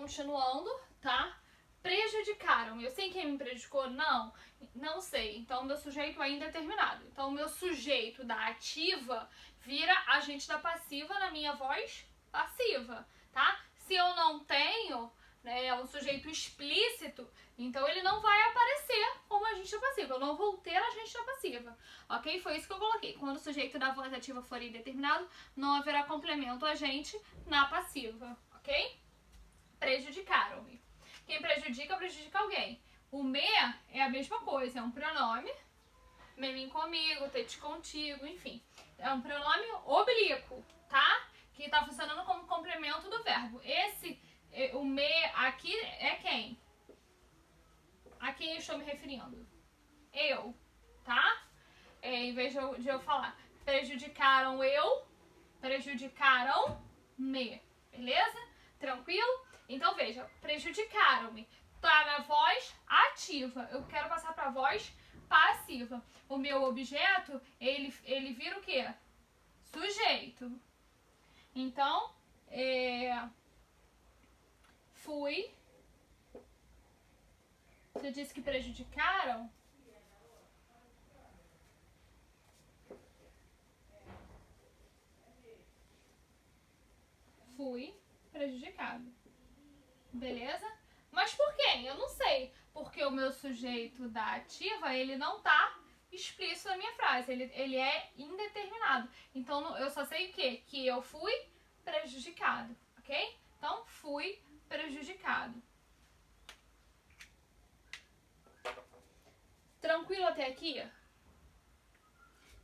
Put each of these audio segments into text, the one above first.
continuando, tá? Prejudicaram. Eu sei quem me prejudicou? Não sei. Então, meu sujeito é indeterminado. Então, meu sujeito da ativa vira agente da passiva na minha voz passiva, tá? Se eu não tenho, né, um sujeito explícito, então ele não vai aparecer como agente da passiva. Eu não vou ter agente da passiva, ok? Foi isso que eu coloquei. Quando o sujeito da voz ativa for indeterminado, não haverá complemento agente na passiva, ok? Prejudicaram-me. Quem prejudica, prejudica alguém. O me é a mesma coisa, é um pronome. Me comigo, te contigo, enfim. É um pronome oblíquo, tá? Que tá funcionando como complemento do verbo. O me aqui é quem? A quem eu estou me referindo? Eu, tá? Em vez de eu falar prejudicaram eu, prejudicaram-me, beleza? Tranquilo? Então veja, prejudicaram-me. Tá na voz ativa. Eu quero passar pra voz passiva. O meu objeto, ele vira o quê? Sujeito. Então, fui. Você disse que prejudicaram? Fui prejudicado. Beleza? Mas por quem? Eu não sei. Porque o meu sujeito da ativa, ele não tá explícito na minha frase. Ele é indeterminado. Então, eu só sei o quê? Que eu fui prejudicado. Ok? Então, fui prejudicado. Tranquilo até aqui?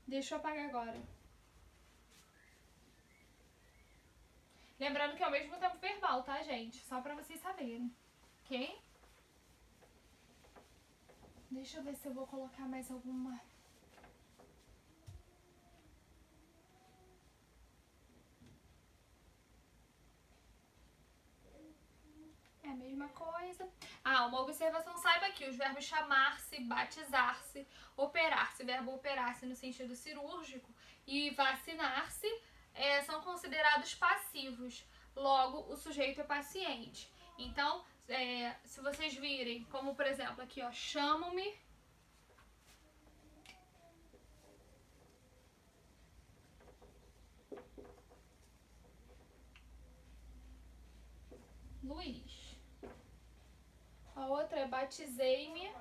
Deixa eu apagar agora. Lembrando que é ao mesmo tempo verbal, tá, gente? Só pra vocês saberem. Ok? Deixa eu ver se eu vou colocar mais alguma. É a mesma coisa. Uma observação, saiba que os verbos chamar-se, batizar-se, operar-se, verbo operar-se no sentido cirúrgico e vacinar-se são considerados passivos. Logo, o sujeito é paciente. Então, se vocês virem, como por exemplo aqui, ó, chamo-me, Luiz. A outra é batizei-me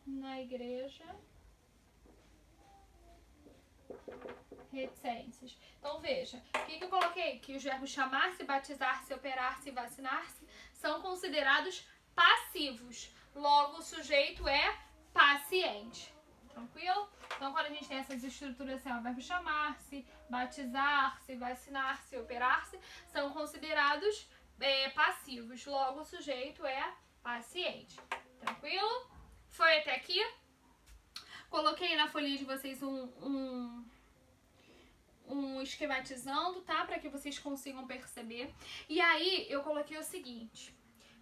na igreja reticências. Então veja, o que eu coloquei? Que os verbos chamar-se, batizar-se, operar-se e vacinar-se são considerados passivos. Logo, o sujeito é paciente. Tranquilo? Então, quando a gente tem essas estruturas assim, ó, verbo chamar-se, batizar-se, vacinar-se, operar-se, são considerados passivos. Logo, o sujeito é paciente. Tranquilo? Foi até aqui? Coloquei na folhinha de vocês um esquematizando, tá? Para que vocês consigam perceber. E aí, eu coloquei o seguinte: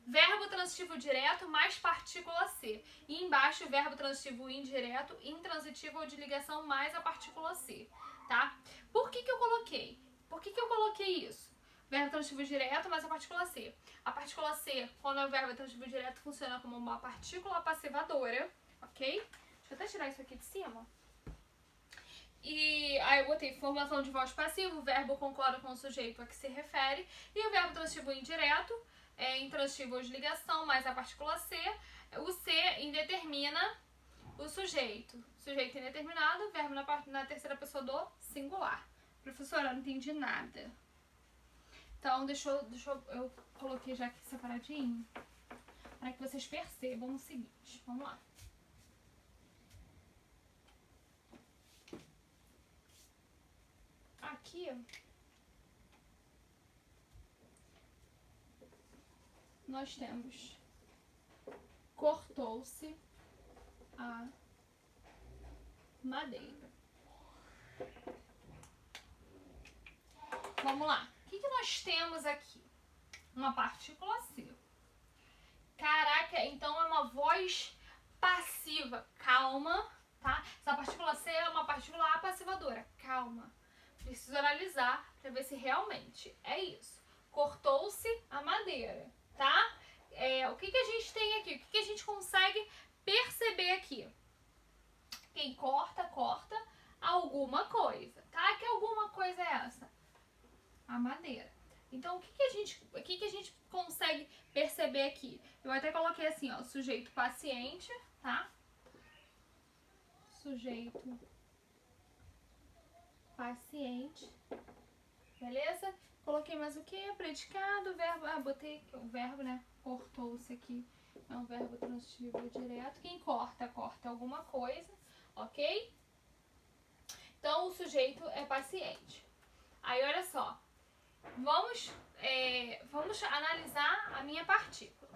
verbo transitivo direto mais partícula C. E embaixo, verbo transitivo indireto, intransitivo ou de ligação mais a partícula C, tá? Por que eu coloquei? Por que eu coloquei isso? Verbo transitivo direto mais a partícula C. A partícula C, quando é o verbo transitivo direto, funciona como uma partícula passivadora, ok? Deixa eu até tirar isso aqui de cima. E aí eu botei formação de voz passiva, o verbo concorda com o sujeito a que se refere, e o verbo transitivo indireto, intransitivo ou de ligação, mais a partícula C, o C indetermina o sujeito. Sujeito indeterminado, verbo na terceira pessoa do singular. Professora, eu não entendi nada. Então, eu coloquei já aqui separadinho, para que vocês percebam o seguinte. Vamos lá. Aqui, nós temos cortou-se a madeira. Vamos lá. O que nós temos aqui? Uma partícula C. Caraca, então é uma voz passiva. Calma, tá? Essa partícula C é uma partícula apassivadora. Calma. Preciso analisar para ver se realmente é isso. Cortou-se a madeira, tá? O que a gente tem aqui? O que a gente consegue perceber aqui? Quem corta, corta alguma coisa, tá? Que alguma coisa é essa? A madeira. Então, o que a gente consegue perceber aqui? Eu até coloquei assim, ó, sujeito paciente, tá? Sujeito paciente, beleza? Coloquei mais o que? Predicado, verbo, botei o verbo, né? Cortou-se aqui, é um verbo transitivo direto. Quem corta, corta alguma coisa, ok? Então, o sujeito é paciente. Aí, olha só, vamos analisar a minha partícula.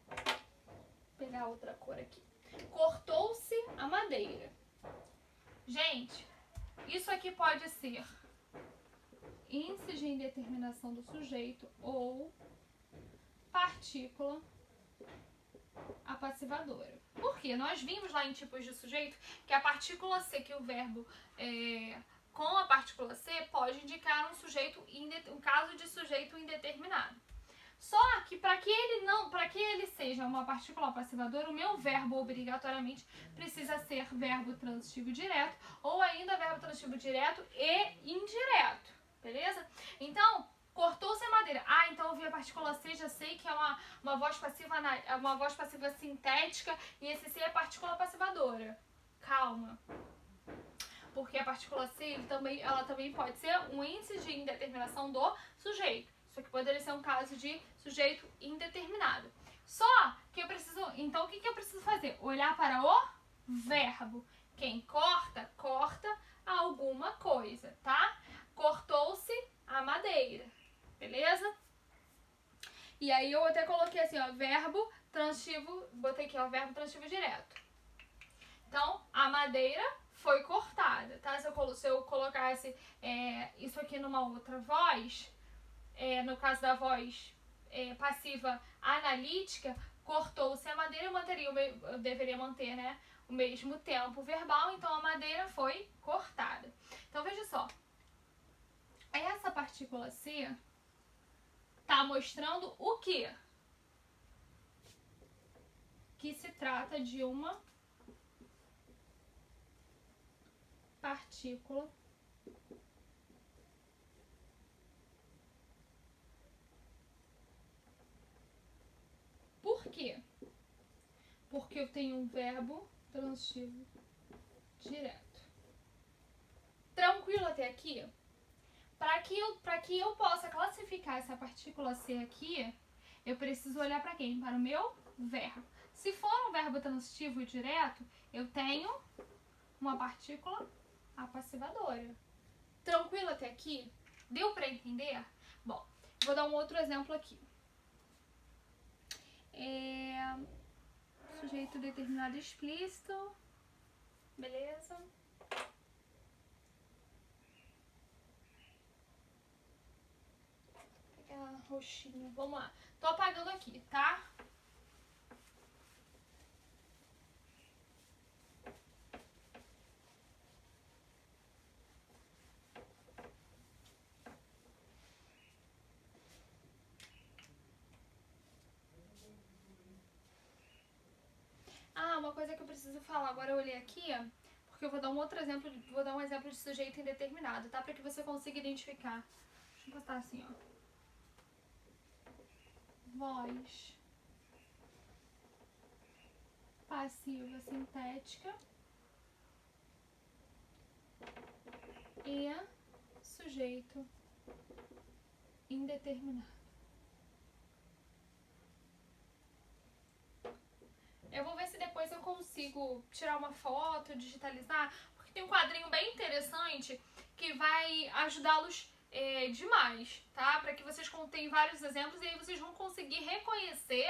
Vou pegar outra cor aqui. Cortou-se a madeira. Gente, isso aqui pode ser índice de indeterminação do sujeito ou partícula apassivadora. Por quê? Nós vimos lá em tipos de sujeito que a partícula C, que o verbo com a partícula C pode indicar um caso de sujeito indeterminado. Só que para que ele seja uma partícula apassivadora, o meu verbo obrigatoriamente precisa ser verbo transitivo direto ou ainda verbo transitivo direto e indireto, beleza? Então, cortou-se a madeira. Então eu vi a partícula C, já sei que é uma voz passiva sintética e esse C é partícula passivadora. Calma. Porque a partícula C ela também pode ser um índice de indeterminação do sujeito. Isso aqui poderia ser um caso de sujeito indeterminado. Só que eu preciso... Então, o que eu preciso fazer? Olhar para o verbo. Quem corta, corta alguma coisa, tá? Cortou-se a madeira. Beleza? E aí eu até coloquei assim, ó, verbo transitivo... Botei aqui, ó, verbo transitivo direto. Então, a madeira foi cortada, tá? Se eu colocasse isso aqui numa outra voz... no caso da voz passiva analítica, cortou-se a madeira, eu deveria manter, né, o mesmo tempo verbal, então a madeira foi cortada. Então veja só, essa partícula C está mostrando o quê? Que se trata de uma partícula Por quê? Porque eu tenho um verbo transitivo direto. Tranquilo até aqui? Para que eu possa classificar essa partícula C aqui, eu preciso olhar para quem? Para o meu verbo. Se for um verbo transitivo direto, eu tenho uma partícula apassivadora. Tranquilo até aqui? Deu para entender? Bom, vou dar um outro exemplo aqui. Sujeito determinado explícito. Beleza? Vou pegar roxinho. Vamos lá. Tô apagando aqui, tá? Uma coisa que eu preciso falar. Agora eu olhei aqui, porque eu vou dar um outro exemplo, vou dar um exemplo de sujeito indeterminado, tá? Para que você consiga identificar. Deixa eu botar assim, ó. Voz passiva sintética e sujeito indeterminado. Eu vou ver se depois eu consigo tirar uma foto, digitalizar, porque tem um quadrinho bem interessante que vai ajudá-los demais, tá? Para que vocês contem vários exemplos e aí vocês vão conseguir reconhecer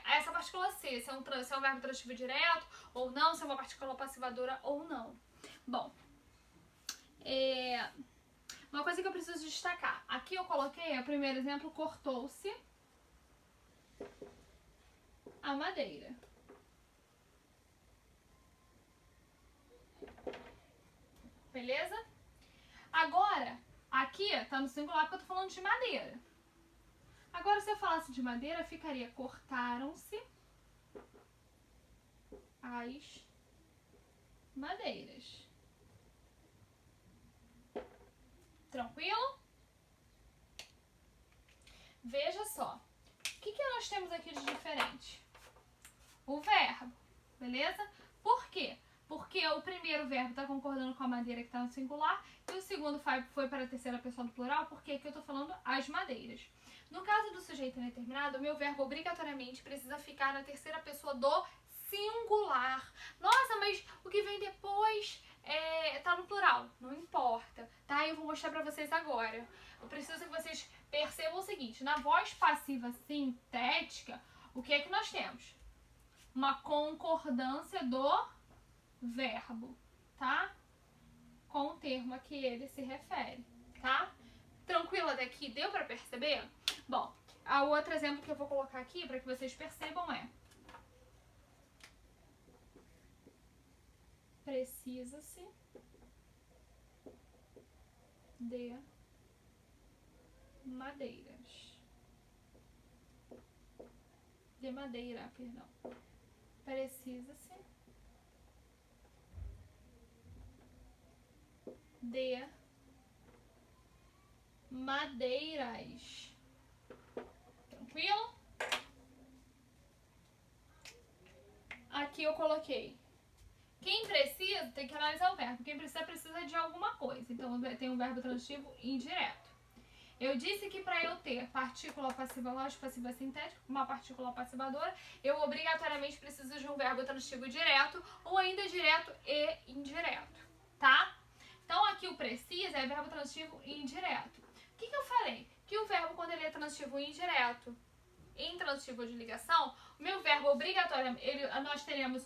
essa partícula C, se é um verbo transitivo direto ou não, se é uma partícula passivadora ou não. Bom, uma coisa que eu preciso destacar. Aqui eu coloquei, o primeiro exemplo, cortou-se a madeira. Beleza? Agora, aqui tá no singular porque eu tô falando de madeira. Agora, se eu falasse de madeira, ficaria cortaram-se as madeiras. Tranquilo? Veja só. O que nós temos aqui de diferente? O verbo, beleza? Por quê? Porque o primeiro verbo está concordando com a madeira que está no singular e o segundo foi para a terceira pessoa do plural, porque aqui eu estou falando as madeiras. No caso do sujeito indeterminado, o meu verbo obrigatoriamente precisa ficar na terceira pessoa do singular. Nossa, mas o que vem depois tá no plural. Não importa, tá? Eu vou mostrar pra vocês agora. Eu preciso que vocês percebam o seguinte. Na voz passiva sintética, o que é que nós temos? Uma concordância do verbo, tá? Com o termo a que ele se refere, tá? Tranquilo até aqui? Deu pra perceber? Bom, o outro exemplo que eu vou colocar aqui para que vocês percebam é: precisa-se de madeiras. De madeira, perdão. Precisa-se de madeiras. Tranquilo? Aqui eu coloquei. Quem precisa tem que analisar o verbo. Quem precisa de alguma coisa. Então tem um verbo transitivo indireto. Eu disse que para eu ter partícula passiva lógica, passiva sintética, uma partícula passivadora, eu obrigatoriamente preciso de um verbo transitivo direto ou ainda direto e indireto, tá? Então aqui o precisa é verbo transitivo indireto. O que eu falei? Que o verbo, quando ele é transitivo indireto, intransitivo de ligação, o meu verbo obrigatoriamente, nós teremos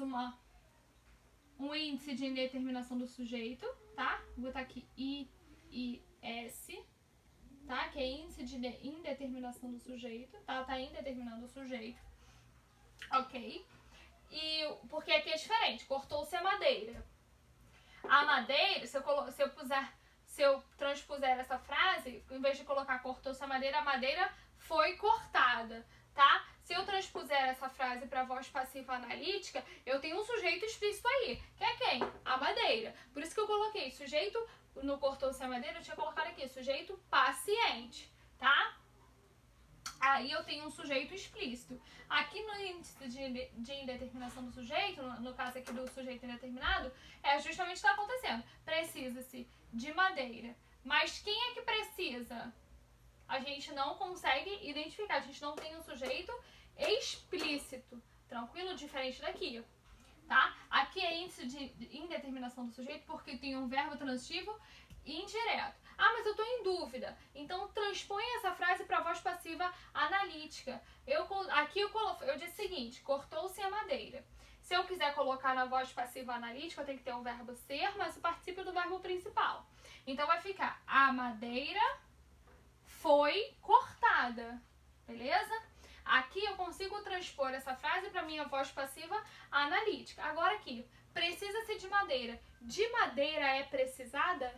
um índice de indeterminação do sujeito, tá? Vou botar aqui IIS, tá? Que é índice de indeterminação do sujeito, tá? Tá indeterminando o sujeito, ok? E porque aqui é diferente, cortou-se a madeira. A madeira, se eu transpuser essa frase, em vez de colocar cortou-se a madeira foi cortada, tá? Se eu transpuser essa frase para voz passiva analítica, eu tenho um sujeito explícito aí, que é quem? A madeira. Por isso que eu coloquei sujeito, no cortou-se a madeira, eu tinha colocado aqui sujeito paciente, tá? Aí eu tenho um sujeito explícito. Aqui no índice de indeterminação do sujeito, no caso aqui do sujeito indeterminado, é justamente o que está acontecendo. Precisa-se de madeira. Mas quem é que precisa? A gente não consegue identificar. A gente não tem um sujeito explícito. Tranquilo? Diferente daqui, tá? Aqui é índice de indeterminação do sujeito porque tem um verbo transitivo indireto. Ah, mas eu tô em dúvida. Então transpõe essa frase para voz passiva analítica. Aqui eu disse o seguinte: cortou-se a madeira. Se eu quiser colocar na voz passiva analítica, eu tenho que ter um verbo ser, mas o particípio do verbo principal. Então vai ficar: a madeira foi cortada. Beleza? Aqui eu consigo transpor essa frase para minha voz passiva analítica. Agora aqui, precisa-se de madeira. De madeira é precisada?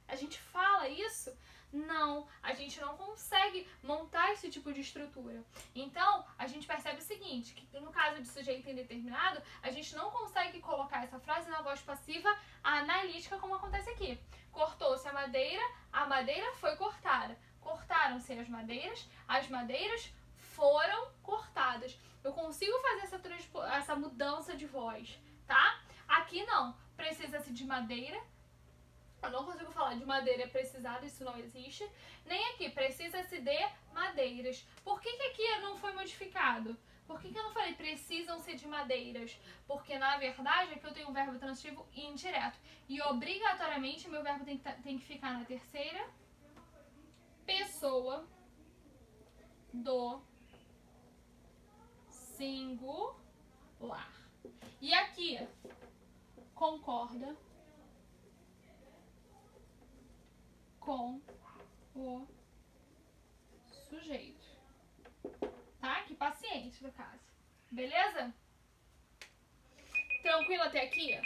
A gente fala isso? Não, a gente não consegue montar esse tipo de estrutura. Então, a gente percebe o seguinte, que no caso de sujeito indeterminado, a gente não consegue colocar essa frase na voz passiva analítica como acontece aqui. Cortou-se a madeira foi cortada. Cortaram-se as madeiras foram cortadas. Eu consigo fazer essa mudança de voz, tá? Aqui não, precisa-se de madeira. Eu não consigo falar de madeira precisada, isso não existe. Nem aqui, precisa-se de madeiras. Por que aqui não foi modificado? Por que eu não falei precisam-se de madeiras? Porque, na verdade, aqui eu tenho um verbo transitivo indireto. E, obrigatoriamente, meu verbo tem que ficar na terceira pessoa do singular. E aqui, concorda com o sujeito, tá? Que paciente, no caso. Beleza? Tranquilo até aqui?